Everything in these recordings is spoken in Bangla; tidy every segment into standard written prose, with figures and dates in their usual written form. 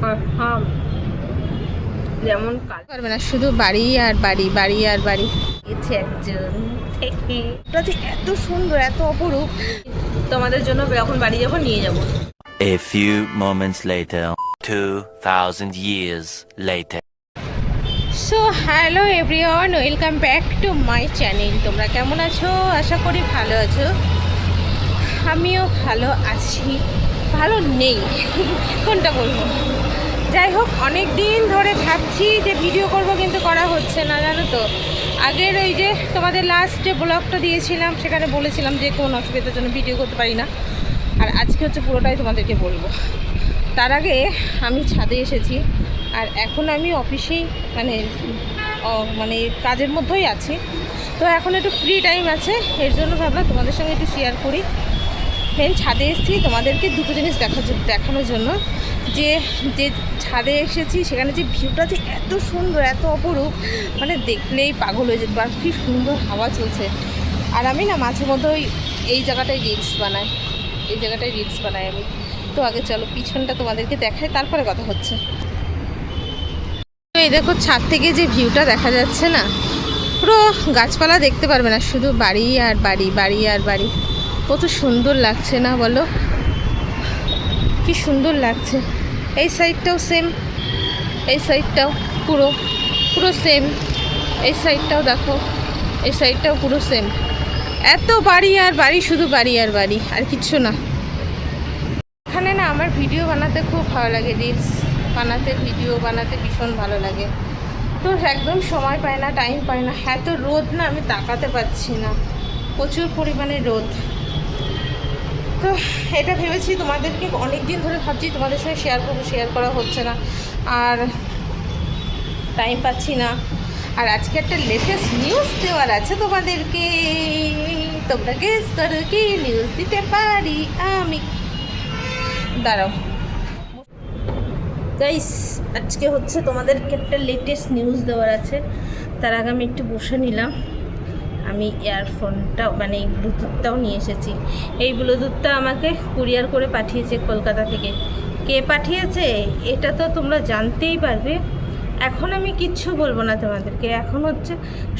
হ্যাঁ, যেমন কাজ পারবে না, শুধু বাড়ি আর বাড়ি, বাড়ি আর বাড়ি। গেছে একজন, এটা যে এত সুন্দর, এত অপরূপ, তোমাদের জন্য যখন বাড়ি যাবো নিয়ে যাবো। A few moments later, 2000 years later. So hello everyone, welcome back to my channel. তোমরা কেমন আছো? আশা করি ভালো আছো। আমিও ভালো আছি, ভালো নেই কোনটা বলবো। যাই হোক, অনেক দিন ধরে ভাবছি যে ভিডিও করব, কিন্তু করা হচ্ছে না, জানো তো। আগের ওই যে তোমাদের লাস্ট যে ব্লগটা দিয়েছিলাম, সেখানে বলেছিলাম যে কোন অসুবিধার জন্য ভিডিও করতে পারি না। আর আজকে হচ্ছে পুরোটাই তোমাদেরকে বলবো। তার আগে আমি ছাদে এসেছি, আর এখন আমি অফিসেই মানে কাজের মধ্যেই আছি। তো এখন একটু ফ্রি টাইম আছে, এর জন্য ভাবলাম তোমাদের সঙ্গে একটু শেয়ার করি। মেন ছাদে এসেছি তোমাদেরকে দুটো জিনিস দেখানোর জন্য। যে ছাদে এসেছি সেখানে যে ভিউটা যে এত সুন্দর, এত অপরূপ, মানে দেখলেই পাগল হয়ে যেতে পার। কি সুন্দর হাওয়া চলছে। আর আমি না মাঝে মধ্যে এই জায়গাটায় রিলস বানাই, আমি। তো আগে চলো পিছনটা তোমাদেরকে দেখাই, তারপরে কথা হচ্ছে। তো এই দেখো, ছাদ থেকে যে ভিউটা দেখা যাচ্ছে না, পুরো গাছপালা দেখতে পারবে না, শুধু বাড়ি আর বাড়ি, বাড়ি আর বাড়ি। কত সুন্দর লাগছে না বলো? কি সুন্দর লাগছে। এই সাইডটাও সেম, এই সাইডটাও পুরো সেম, এই সাইডটাও দেখো, এই সাইডটাও পুরো সেম। এত বাড়ি আর বাড়ি, শুধু বাড়ি আর বাড়ি, আর কিচ্ছু না। এখানে না আমার ভিডিও বানাতে খুব ভালো লাগে, রিলস বানাতে, ভিডিও বানাতে ভীষণ ভালো লাগে। তো একদম সময় পায় না, টাইম পায় না। এত রোদ না, আমি তাকাতে পারছি না, প্রচুর পরিমাণে রোদ। তো এটা ভেবেছি তোমাদেরকে অনেক দিন ধরে ভাবছি তোমাদের সঙ্গে শেয়ার করবো, শেয়ার করা হচ্ছে না, আর টাইম পাচ্ছি না। আর আজকে একটা লেটেস্ট নিউজ দেওয়ার আছে তোমাদেরকে। তোমরা গেস করো কি নিউজ দিতে পারি আমি। দাঁড়াও গাইস, আজকে হচ্ছে তোমাদেরকে একটা লেটেস্ট নিউজ দেওয়ার আছে। তার আগে আমি একটু বসে নিলাম। আমি ইয়ারফোনটাও মানে এই ব্লুটুথটাও নিয়ে এসেছি। এই ব্লুটুথটা আমাকে কুরিয়ার করে পাঠিয়েছে কলকাতা থেকে। কে পাঠিয়েছে এটা তো তোমরা জানতেই পারবে। এখন আমি কিচ্ছু বলবো না তোমাদেরকে, এখন হচ্ছে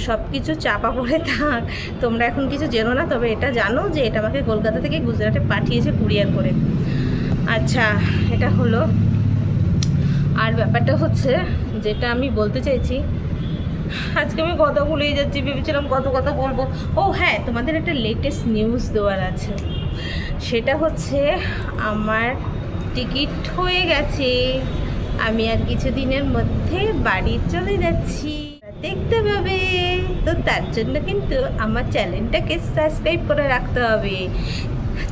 সব কিছু চাপা পড়ে থাক। তোমরা এখন কিছু জেনো না, তবে এটা জানো যে এটা আমাকে কলকাতা থেকে গুজরাটে পাঠিয়েছে কুরিয়ার করে। আচ্ছা, এটা হলো। আর ব্যাপারটা হচ্ছে, যেটা আমি বলতে চাইছি, আজকে আমি কথা ভুলেই যাচ্ছি, ভেবেছিলাম কত কথা বলবো। ও হ্যাঁ, তোমাদের একটা লেটেস্ট নিউজ দেওয়ার আছে। সেটা হচ্ছে আমার টিকিট হয়ে গেছে। আমি আর কিছুদিনের মধ্যে বাড়ি চলে যাচ্ছি, দেখতে পাবে। তো তার জন্য কিন্তু আমার চ্যানেলটাকে সাবস্ক্রাইব করে রাখতে হবে,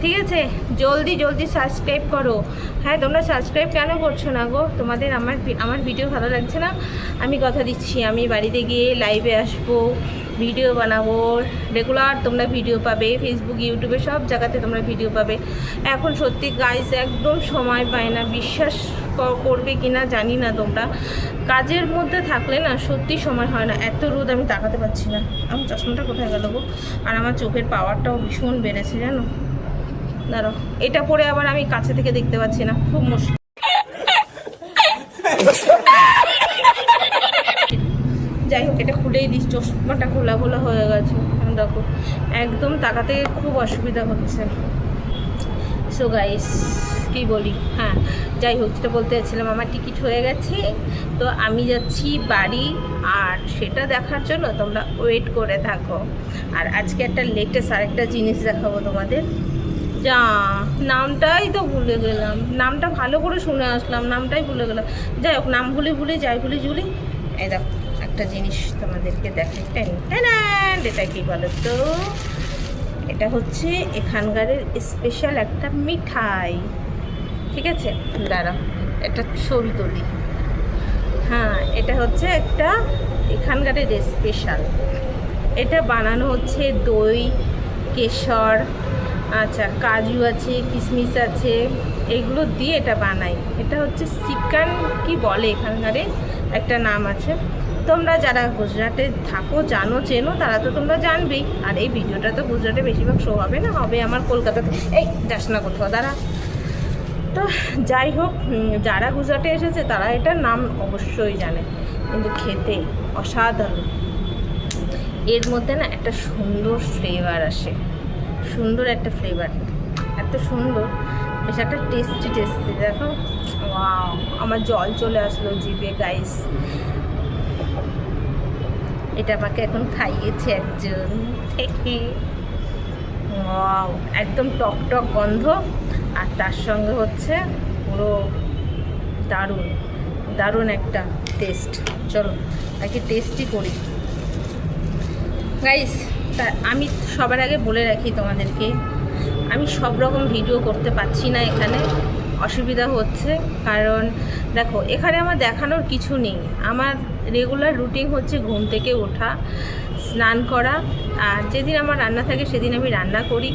ঠিক আছে? জলদি জলদি সাবস্ক্রাইব করো। হ্যাঁ, তোমরা সাবস্ক্রাইব কেন করছো না গো? তোমাদের আমার ভিডিও ভালো লাগছে না? আমি কথা দিচ্ছি, আমি বাড়িতে গিয়ে লাইভে আসবো, ভিডিও বানাবো, রেগুলার তোমরা ভিডিও পাবে। ফেসবুক, ইউটিউবে সব জায়গাতে তোমরা ভিডিও পাবে। এখন সত্যি গাইস একদম সময় পায় না, বিশ্বাস করবে কি না জানি না। তোমরা কাজের মধ্যে থাকলে না সত্যি সময় হয় না। এত রোদ, আমি তাকাতে পারছি না। আমার চশমাটা কোথায় গেল গো? আর আমার চোখের পাওয়ারটাও ভীষণ বেড়েছে, জানো। দাঁড়াও, এটা পরে আবার আমি কাছে থেকে দেখতে পাচ্ছি না, খুব মুশকিল। যাই হোক, এটা খুলেই দিস, চশমাটা খোলা খোলা হয়ে গেছে। দেখো, একদম তাকাতে খুব অসুবিধা হচ্ছে। সো গাইস, কি বলি, হ্যাঁ যাই হোক, যেটা বলতে চাইছিলাম, আমার টিকিট হয়ে গেছে। তো আমি যাচ্ছি বাড়ি, আর সেটা দেখার জন্য তোমরা ওয়েট করে থাকো। আর আজকে একটা লেটেস্ট আরেকটা জিনিস দেখাবো তোমাদের। যা, নামটাই তো ভুলে গেলাম, নামটা ভালো করে শুনে আসলাম, নামটাই ভুলে গেলাম। যাই হোক, নাম ভুলে যাই জুলি। এই দেখো, একটা জিনিস তোমাদেরকে দেখাই। এটা কি বলো তো? এটা হচ্ছে এখানকার স্পেশাল একটা মিঠাই, ঠিক আছে? দাঁড়াও, একটা ছবি তুলি। হ্যাঁ, এটা হচ্ছে একটা এখানকার স্পেশাল। এটা বানানো হচ্ছে দই, কেশর, আচ্ছা কাজু আছে, কিশমিশ আছে, এগুলো দিয়ে এটা বানাই। এটা হচ্ছে চিকেন কি বলে, এখানকারে একটা নাম আছে। তোমরা যারা গুজরাটে থাকো, জানো, চেনো, তারা তো তোমরা জানবেই। আর এই ভিডিওটা তো গুজরাটে বেশিরভাগ শো হবে না, হবে আমার কলকাতাতে। এই যাস না কোথাও, দাঁড়া। তো যাই হোক, যারা গুজরাটে এসেছে তারা এটার নাম অবশ্যই জানে, কিন্তু খেতে অসাধারণ। এর মধ্যে না একটা সুন্দর ফ্লেভার আসে, সুন্দর একটা ফ্লেভার, এত সুন্দর, বেশ একটা টেস্টি টেস্টি। দেখো, ওয়াও, আমার জল চলে আসলো জিভে গাইস। এটা আমাকে এখন খাইয়েছে একজন থেকে। ওয়াও, একদম টক টক গন্ধ, আর তার সঙ্গে হচ্ছে পুরো দারুণ দারুণ একটা টেস্ট। চলো আগে টেস্টই করি গাইস। তা আমি সবার আগে বলে রাখি তোমাদেরকে, আমি সব রকম ভিডিও করতে পারছি না, এখানে অসুবিধা হচ্ছে। কারণ দেখো, এখানে আমার দেখানোর কিছু নেই। আমার রেগুলার রুটিন হচ্ছে ঘুম থেকে ওঠা, স্নান করা, আর যেদিন আমার রান্না থাকে সেদিন আমি রান্না করি,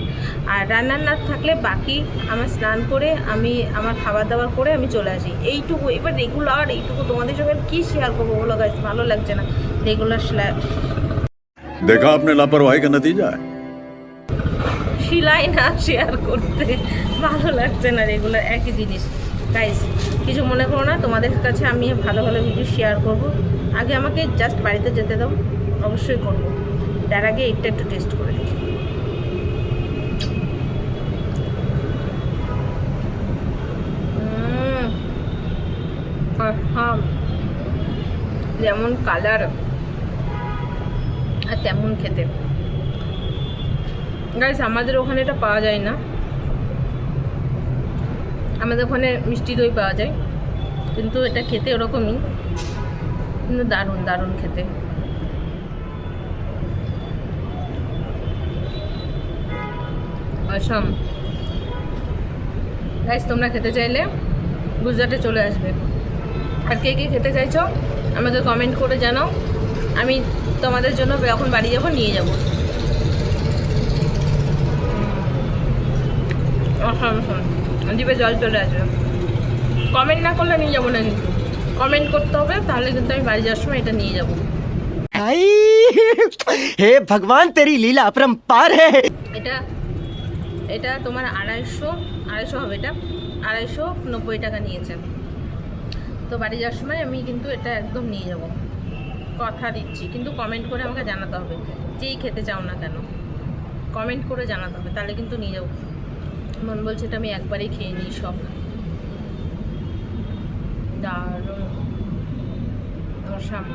আর রান্না না থাকলে বাকি আমার স্নান করে আমি আমার খাবার দাবার করে আমি চলে আসি, এইটুকু। এবার রেগুলার এইটুকু তোমাদের সঙ্গে কী শেয়ার করবো বলো গাইস, ভালো লাগছে না রেগুলার। देखा आपने लापरवाही का नतीजा है। শিলাই না শেয়ার করতে ভালো লাগছে না, রেগুলার একই জিনিস। গাইস কিছু মনে করো না, তোমাদের কাছে আমি ভালো ভালো ভিডিও শেয়ার করব। আগে আমাকে জাস্ট বাড়িতে যেতে দাও, অবশ্যই করব। তার আগে এটা একটু টেস্ট করে দেখি। হ্যাঁ, যেমন কালার আর তেমন খেতে। গাইস আমাদের ওখানে এটা পাওয়া যায় না, আমাদের ওখানে মিষ্টি দই পাওয়া যায়, কিন্তু এটা খেতে ওরকমই, কিন্তু দারুণ দারুণ খেতে। অসম। গাইস তোমরা খেতে চাইলে গুজরাটে চলে আসবে। আর কে কে খেতে চাইছো আমাকে কমেন্ট করে জানাও, আমি তোমাদের জন্য যখন বাড়ি যাবো নিয়ে যাবো। জিভে জল চলে আসবে। কমেন্ট না করলে নিয়ে যাবো না, কিন্তু কমেন্ট করতে হবে, তাহলে কিন্তু আমি বাড়ি যাওয়ার সময় এটা নিয়ে যাবো। हे भगवान तेरी लीला अपरंपार है। এটা এটা তোমার 250 হবে, এটা 290 টাকা নিয়েছে। তো বাড়ি যাওয়ার সময় আমি কিন্তু এটা একদম নিয়ে যাব, কথা দিচ্ছি। কিন্তু কমেন্ট করে আমাকে জানাতে হবে, যেই খেতে চাও না কেন কমেন্ট করে জানাতে হবে, তাহলে কিন্তু নিয়ে যাবো। মন বলছে এটা আমি একবারেই খেয়ে নিই সব। দারুণ অসাম।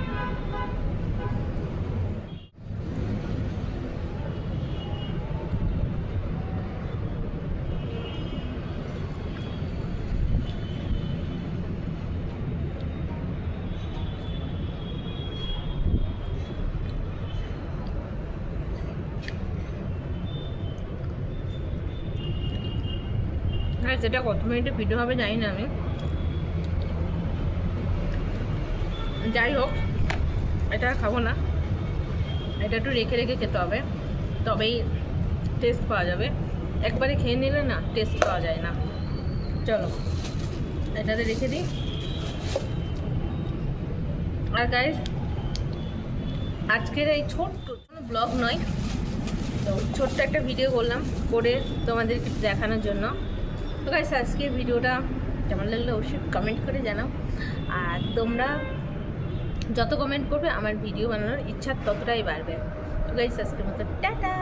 হ্যাঁ, যেটা কত মিনিটে ভিডিও হবে জানি না আমি। যাই হোক, এটা খাবো না, এটা একটু রেখে রেখে খেতে হবে, তবেই টেস্ট পাওয়া যাবে। একবারে খেয়ে নিলে না টেস্ট পাওয়া যায় না। চলো এটাতে রেখে দিই। আর গাইস আজকের এই ছোট্ট ব্লগ নয়, তো ছোট্ট একটা ভিডিও করলাম, করে তোমাদেরকে দেখানোর জন্য। তো গাইস আজকের ভিডিওটা কেমন লাগলো অবশ্যই কমেন্ট করে জানাও। আর তোমরা যত কমেন্ট করবে আমার ভিডিও বানানোর ইচ্ছা ততটাই বাড়বে। তো গাইস আজকের মতো টাটা।